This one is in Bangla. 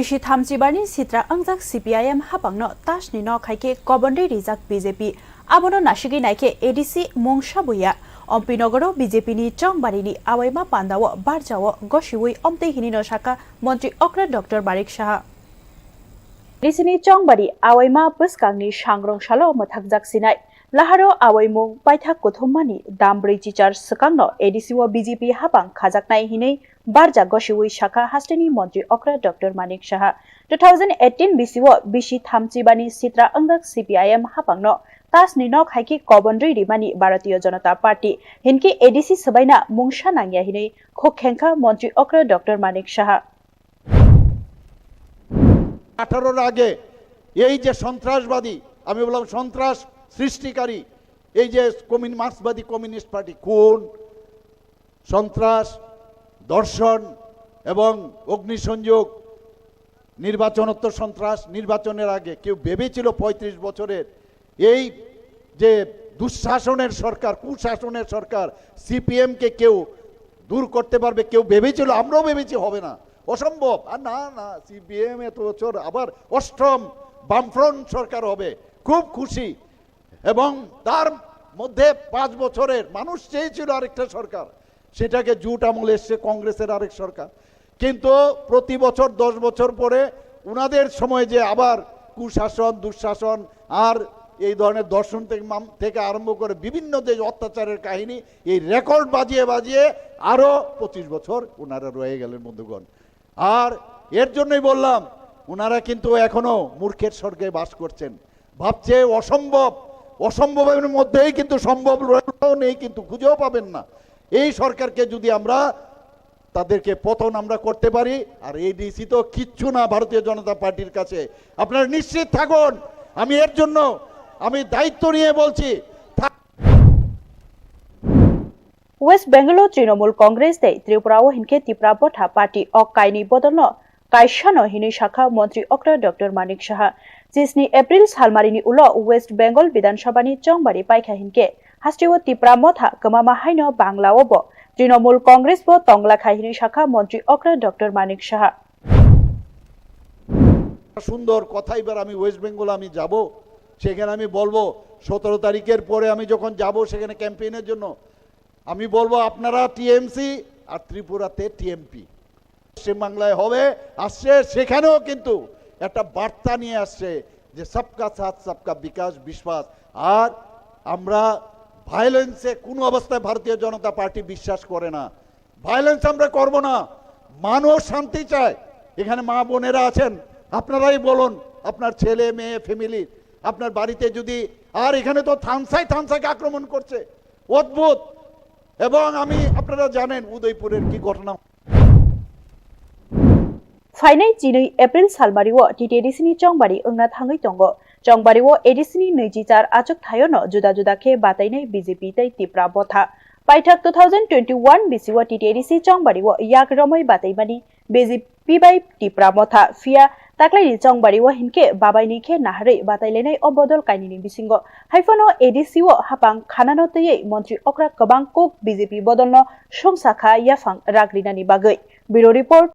बिशी थामजिबारनि सित्रा अंजाक CPIM हाबांनो तासनि न खाइके कबन्दै रिजाक BJP आबोनो नासिगि नाइके ADC मुंसाबुया अम्पिनगरो BJP नि चंबारिनि आवाइमा पान्दाव बारजाव गशिवै अम्ते हिनि न शाखा मन्त्री अक्रा डॉक्टर बारिक शाह ADC नि चंबारि आवाइमा बसकांनि सांग्रंशालो मथाकजाक सिनाय लाहारो आवाइमुं पाइथा कोथुमानि दामब्रै चिचार सकांनो ADC व BJP हाबां खाजाकनाय हिनै बारजा गशिवै शाखा हास्टेनि मन्त्री अक्रा डॉक्टर मानिक शाह 2018 BC व बिशी थामजिबानि सित्रा अंगाक CPIM हाबांनो तासनि न खाइके कबन्दै रिमानि भारतीय जनता पार्टी हिनके ADC सबाइना मुंसा नांगिया हिनै खोखेंखा मन्त्री अक्रा डॉक्टर मानिक शाह 18 আগে এই যে সন্ত্রাসবাদী আমি বললাম সন্ত্রাস সৃষ্টিকারী এই যে মার্ক্সবাদী কমিউনিস্ট পার্টি কোন সন্ত্রাস দর্শন এবং অগ্নিসংযোগ নির্বাচনোত্তর সন্ত্রাস নির্বাচনের আগে কেউ ভেবেছিল 35 বছরের এই যে দুঃশাসনের সরকার কুশাসনের সরকার সিপিএম কে কেউ দূর করতে পারবে কেউ ভেবেছিল আমরাও ভেবেছি হবে না অসম্ভব আর না না সিপিএম এত বছর আবার অষ্টম বামফ্রন্ট সরকার হবে খুব খুশি এবং তার মধ্যে 5 বছরের মানুষ চেয়েছিল আরেকটা সরকার সেটাকে জুট আমলে এসে কংগ্রেসের আরেক সরকার কিন্তু প্রতি বছর 10 বছর পরে উনাদের সময় যে আবার কুশাসন দুঃশাসন আর এই ধরনের দর্শন থেকে আরম্ভ করে বিভিন্ন যে অত্যাচারের কাহিনী এই রেকর্ড বাজিয়ে বাজিয়ে আরো 25 বছর উনারা রয়ে গেলেন বন্ধুগণ আর এর জন্যই বললাম উনারা কিন্তু এখনো মূর্খের স্বর্গে বাস করছেন ভাবছে অসম্ভব অসম্ভবের মধ্যেই কিন্তু সম্ভব রয়েও নেই কিন্তু খুঁজেও পাবেন না এই সরকারকে যদি আমরা তাদেরকে পতন আমরা করতে পারি আর এডিসি তো কিচ্ছু না ভারতীয় জনতা পার্টির কাছে আপনারা নিশ্চিত থাকুন আমি এর জন্য আমি দায়িত্ব নিয়ে বলছি वेस्ट बेंगलो तृणमूल कांग्रेस दे त्रिपुरा व हिनके तिप्रा बथा पार्टी अकाइनी बदलनो काइशानो हिनि शाखा मंत्री अक्रा डॉक्टर मानिक शाह 6 एप्रिल सालमारिनि उलो वेस्ट बेंगल विधानसभानि चंबारि पाइखा हिनके हास्टिव तिप्रा मथा कमामा हाइनो बांग्लावबो तृणमूल कांग्रेस व तंगला खाहिनि शाखा मंत्री अक्रा डॉक्टर मानिक शाह সুন্দর কথা এবার আমি ওয়েস্ট বেঙ্গল আমি যাব সেখানে আমি বলবো 17 তারিখের পরে আমি যখন যাব সেখানে ক্যাম্পেইনের জন্য আমি বলবো আপনারা টিএমসি আর ত্রিপুরাতে টিএমপি পশ্চিম বাংলায় হবে আসছে সেখানেও কিন্তু একটা বার্তা নিয়ে আসছে যে সবকা সাথ সবকা বিকাশ বিশ্বাস আর আমরা ভায়োলেন্সে কোনো অবস্থায় ভারতীয় জনতা পার্টি বিশ্বাস করে না ভায়োলেন্স আমরা করব না মানুষ শান্তি চায় এখানে মা বোনেরা আছেন আপনারাই বলুন আপনার ছেলে মেয়ে ফ্যামিলি আপনার বাড়িতে যদি আর এখানে তো থানসাইকে আক্রমণ করছে অদ্ভুত এবং আমি আপনারা জানেন উদয়পুরের কি ঘটনা फाइनाय 2 एप्रिल सालमारि व टीटीडीसी नि चंबारि अंगना थाङै दंग चंबारि व एडीसी नि 24 आचक थायोनो जुदा जुदा खे बातायनाय बीजेपी तै तिप्रा बथा पाइथाक 2021 बीसी व टीटीडीसी चंबारि व याग्रमै बातायमानि बीजेपी बाय तिप्रा मथा फिया ताक्लाइनि चंबारि व हिनके बाबायनि खे नाहरै बातायलायनाय अबदल काइनिनि बिसिंग हाइफनो एडीसी व हापां खानानो तयै मन्त्री अक्रा कबां कोक बीजेपी बदलनो संसाखा याफां राग्रिनानि बागै ब्यूरो रिपोर्ट